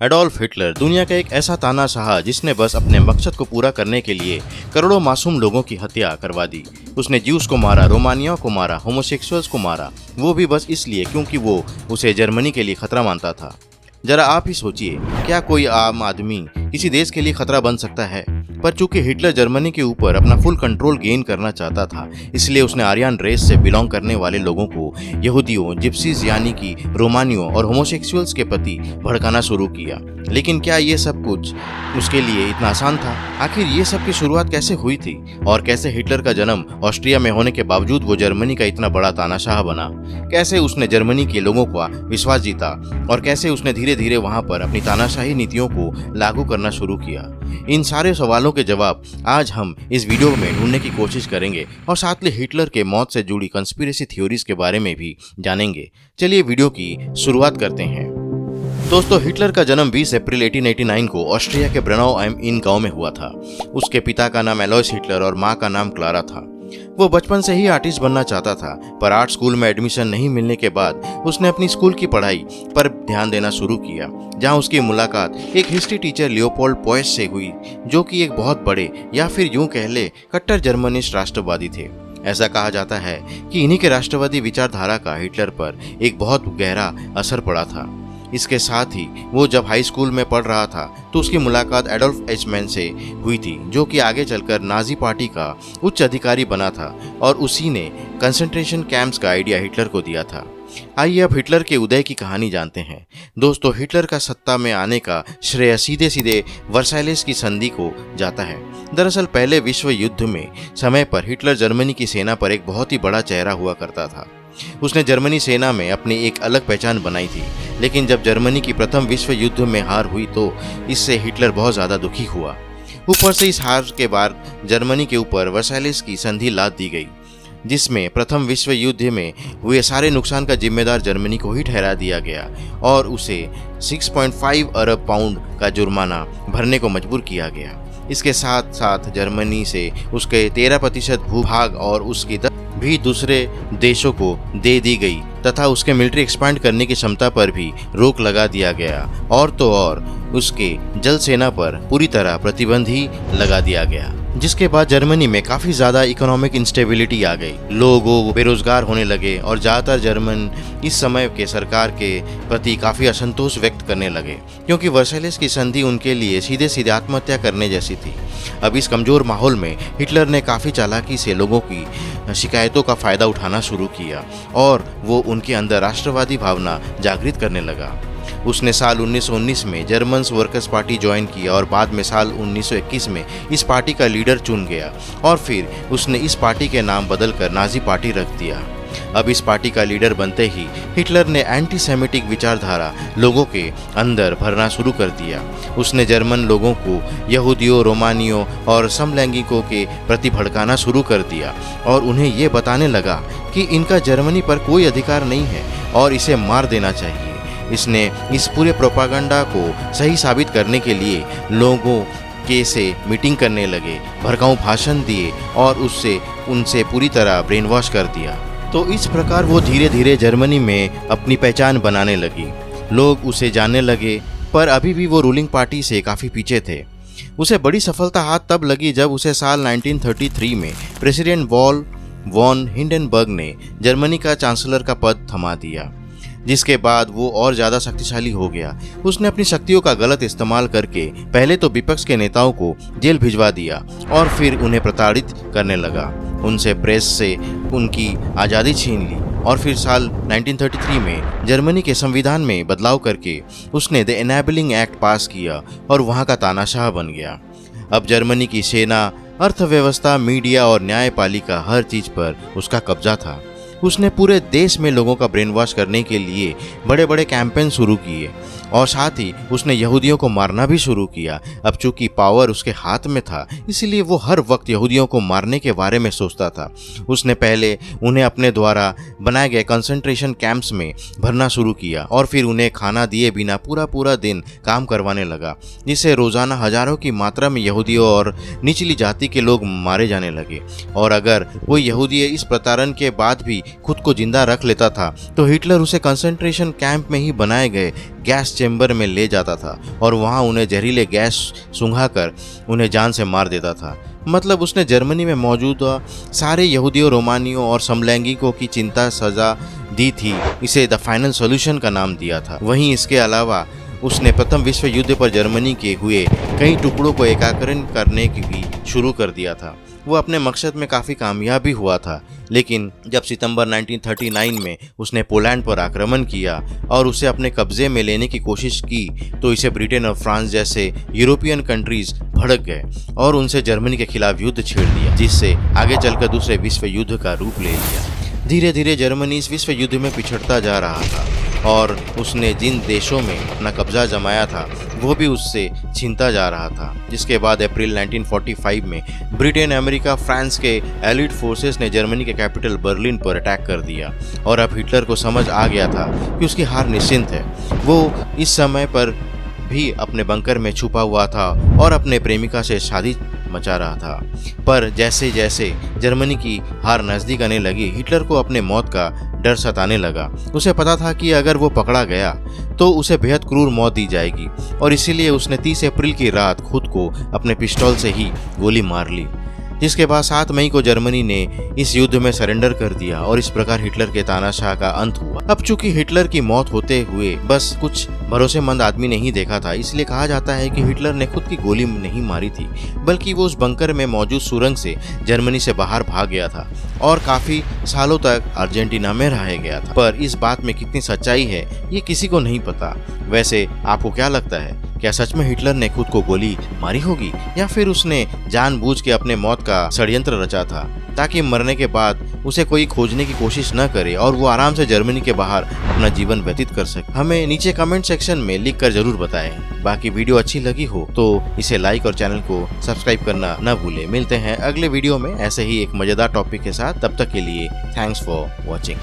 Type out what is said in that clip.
Adolf Hitler दुनिया का एक ऐसा तानाशाह जिसने बस अपने मकसद को पूरा करने के लिए करोड़ों मासूम लोगों की हत्या करवा दी। उसने ज्यूस को मारा, रोमानिया को मारा, होमोसेक्सुअल्स को मारा, वो भी बस इसलिए क्योंकि वो उसे जर्मनी के लिए खतरा मानता था। जरा आप ही सोचिए, क्या कोई आम आदमी किसी देश के लिए खतरा बन सकता है? पर चूंकि हिटलर जर्मनी के ऊपर अपना फुल कंट्रोल गेन करना चाहता था, इसलिए उसने आर्यन रेस से बिलोंग करने वाले लोगों को यहूदियों, जिप्सीज यानी कि रोमानियों और होमोसेक्सुअल्स के प्रति भड़काना शुरू किया। लेकिन क्या ये सब कुछ उसके लिए इतना आसान था? आखिर ये सब की शुरुआत कैसे हुई थी और कैसे हिटलर का जन्म ऑस्ट्रिया में होने के बावजूद वो जर्मनी का इतना बड़ा तानाशाह बना? कैसे उसने जर्मनी के लोगों का विश्वास जीता और कैसे उसने धीरे धीरे वहां पर अपनी तानाशाही नीतियों को लागू करना शुरू किया? इन सारे सवालों के जवाब आज हम इस वीडियो में ढूंढने की कोशिश करेंगे और साथ में हिटलर के मौत से जुड़ी कंस्पिरेसी थ्योरीज के बारे में भी जानेंगे। चलिए वीडियो की शुरुआत करते हैं। दोस्तों, हिटलर का जन्म 20 अप्रैल 1889 को ऑस्ट्रिया के ब्रेनौ एम इन गांव में हुआ था। उसके पिता का नाम एलोइस हिटलर और मां का नाम क्लारा था। वो बचपन से ही आर्टिस्ट बनना चाहता था, पर आर्ट स्कूल में एडमिशन नहीं मिलने के बाद उसने अपनी स्कूल की पढ़ाई पर ध्यान देना शुरू किया, जहां उसकी मुलाकात एक हिस्ट्री टीचर लियोपोल्ड पॉयस से हुई, जो कि एक बहुत बड़े या फिर यूं कह ले कट्टर जर्मनिस्ट राष्ट्रवादी थे। ऐसा कहा जाता है कि इन्हीं के राष्ट्रवादी विचारधारा का हिटलर पर एक बहुत गहरा असर पड़ा था। इसके साथ ही वो जब हाई स्कूल में पढ़ रहा था तो उसकी मुलाकात एडोल्फ एचमैन से हुई थी, जो कि आगे चलकर नाजी पार्टी का उच्च अधिकारी बना था और उसी ने कंसंट्रेशन कैंप्स का आइडिया हिटलर को दिया था। आइए अब हिटलर के उदय की कहानी जानते हैं। दोस्तों, हिटलर का सत्ता में आने का श्रेय सीधे सीधे वर्साइलेस की संधि को जाता है। दरअसल पहले विश्व युद्ध में समय पर हिटलर जर्मनी की सेना पर एक बहुत ही बड़ा चेहरा हुआ करता था। उसने जर्मनी सेना में अपनी एक अलग पहचान बनाई थी, लेकिन जब जर्मनी की प्रथम विश्व युद्ध में हार हुई तो इससे हिटलर बहुत ज़्यादा दुखी हुआ। ऊपर से इस हार के बाद जर्मनी के ऊपर वर्साइलेस की संधि लाद दी गई, जिसमें प्रथम विश्व युद्ध में हुए सारे नुकसान का जिम्मेदार जर्मनी को ही ठहरा दिया गया और उसे 6.5 अरब पाउंड का जुर्माना भरने को मजबूर किया गया। इसके साथ साथ जर्मनी से उसके 13% भूभाग और उसकी भी दूसरे देशों को दे दी गई तथा उसके मिलिट्री एक्सपांड करने की क्षमता पर भी रोक लगा दिया गया और तो और उसके जल सेना पर पूरी तरह प्रतिबंध ही लगा दिया गया। जिसके बाद जर्मनी में काफ़ी ज़्यादा इकोनॉमिक इंस्टेबिलिटी आ गई, लोग बेरोजगार होने लगे और ज़्यादातर जर्मन इस समय के सरकार के प्रति काफ़ी असंतोष व्यक्त करने लगे, क्योंकि वर्साइलेस की संधि उनके लिए सीधे सीधे आत्महत्या करने जैसी थी। अब इस कमज़ोर माहौल में हिटलर ने काफ़ी चालाकी से लोगों की शिकायतों का फ़ायदा उठाना शुरू किया और वो उनके अंदर राष्ट्रवादी भावना जागृत करने लगा। उसने साल 1919 में जर्मन वर्कर्स पार्टी ज्वाइन किया और बाद में साल 1921 में इस पार्टी का लीडर चुन गया और फिर उसने इस पार्टी के नाम बदलकर नाजी पार्टी रख दिया। अब इस पार्टी का लीडर बनते ही हिटलर ने एंटी सेमिटिक विचारधारा लोगों के अंदर भरना शुरू कर दिया। उसने जर्मन लोगों को यहूदियों, रोमानियों और समलैंगिकों के प्रति भड़काना शुरू कर दिया और उन्हें ये बताने लगा कि इनका जर्मनी पर कोई अधिकार नहीं है और इसे मार देना चाहिए। इसने इस पूरे प्रोपागेंडा को सही साबित करने के लिए लोगों के से मीटिंग करने लगे, भड़काऊ भाषण दिए और उनसे पूरी तरह ब्रेन वॉश कर दिया। तो इस प्रकार वो धीरे धीरे जर्मनी में अपनी पहचान बनाने लगी, लोग उसे जानने लगे, पर अभी भी वो रूलिंग पार्टी से काफ़ी पीछे थे। उसे बड़ी सफलता हाथ तब लगी जब उसे साल 1933 में प्रेसिडेंट वॉल वॉन हिंडनबर्ग ने जर्मनी का चांसलर का पद थमा दिया, जिसके बाद वो और ज़्यादा शक्तिशाली हो गया। उसने अपनी शक्तियों का गलत इस्तेमाल करके पहले तो विपक्ष के नेताओं को जेल भिजवा दिया और फिर उन्हें प्रताड़ित करने लगा, उनसे प्रेस से उनकी आज़ादी छीन ली और फिर साल 1933 में जर्मनी के संविधान में बदलाव करके उसने द एनेबलिंग एक्ट पास किया और वहाँ का तानाशाह बन गया। अब जर्मनी की सेना, अर्थव्यवस्था, मीडिया और न्यायपालिका हर चीज़ पर उसका कब्जा था। उसने पूरे देश में लोगों का ब्रेन वॉश करने के लिए बड़े बड़े कैंपेन शुरू किए और साथ ही उसने यहूदियों को मारना भी शुरू किया। अब चूंकि पावर उसके हाथ में था, इसलिए वो हर वक्त यहूदियों को मारने के बारे में सोचता था। उसने पहले उन्हें अपने द्वारा बनाए गए कंसंट्रेशन कैंप्स में भरना शुरू किया और फिर उन्हें खाना दिए बिना पूरा दिन काम करवाने लगा, जिससे रोज़ाना हजारों की मात्रा में यहूदियों और निचली जाति के लोग मारे जाने लगे। और अगर कोई यहूदी इस प्रताड़न के बाद भी खुद को जिंदा रख लेता था तो हिटलर उसे कंसंट्रेशन कैंप में ही बनाए गए गैस चेंबर में ले जाता था और वहां उन्हें जहरीले गैस सुंघाकर उन्हें जान से मार देता था। मतलब उसने जर्मनी में मौजूद सारे यहूदियों, रोमानियों और समलैंगिकों की चिंता सजा दी थी। इसे द फाइनल सॉल्यूशन का नाम दिया था। वहीं इसके अलावा उसने प्रथम विश्व युद्ध पर जर्मनी के हुए कई टुकड़ों को एकीकरण करने की भी शुरू कर दिया था। वो अपने मकसद में काफ़ी कामयाब भी हुआ था, लेकिन जब सितंबर 1939 में उसने पोलैंड पर आक्रमण किया और उसे अपने कब्जे में लेने की कोशिश की तो इसे ब्रिटेन और फ्रांस जैसे यूरोपियन कंट्रीज भड़क गए और उनसे जर्मनी के खिलाफ युद्ध छेड़ दिया, जिससे आगे चलकर दूसरे विश्व युद्ध का रूप ले लिया। धीरे धीरे जर्मनी इस विश्व युद्ध में पिछड़ता जा रहा था और उसने जिन देशों में अपना कब्जा जमाया था वो भी उससे छीनता जा रहा था। जिसके बाद अप्रैल 1945 में ब्रिटेन, अमेरिका, फ्रांस के एलिट फोर्सेस ने जर्मनी के कैपिटल बर्लिन पर अटैक कर दिया और अब हिटलर को समझ आ गया था कि उसकी हार निश्चित है। वो इस समय पर भी अपने बंकर में छुपा हुआ था और अपने प्रेमिका से शादी मचा रहा था। पर जैसे जैसे जर्मनी की हार नजदीक आने लगी, हिटलर को अपने मौत का डर सताने लगा। उसे पता था कि अगर वो पकड़ा गया तो उसे बेहद क्रूर मौत दी जाएगी और इसीलिए उसने 30 अप्रैल की रात खुद को अपने पिस्तौल से ही गोली मार ली, जिसके बाद 7 मई को जर्मनी ने इस युद्ध में सरेंडर कर दिया और इस प्रकार हिटलर के तानाशाह का अंत हुआ। अब चूंकि हिटलर की मौत होते हुए बस कुछ भरोसेमंद आदमी ने ही देखा था, इसलिए कहा जाता है कि हिटलर ने खुद की गोली नहीं मारी थी, बल्कि वो उस बंकर में मौजूद सुरंग से जर्मनी से बाहर भाग गया था और काफी सालों तक अर्जेंटीना में रह गया था। पर इस बात में कितनी सच्चाई है ये किसी को नहीं पता। वैसे आपको क्या लगता है, क्या सच में हिटलर ने खुद को गोली मारी होगी या फिर उसने जानबूझ के अपने मौत का षड्यंत्र रचा था ताकि मरने के बाद उसे कोई खोजने की कोशिश न करे और वो आराम से जर्मनी के बाहर अपना जीवन व्यतीत कर सके? हमें नीचे कमेंट सेक्शन में लिख कर जरूर बताएं। बाकी वीडियो अच्छी लगी हो तो इसे लाइक और चैनल को सब्सक्राइब करना न भूलें। मिलते हैं अगले वीडियो में ऐसे ही एक मजेदार टॉपिक के साथ। तब तक के लिए थैंक्स फॉर वॉचिंग।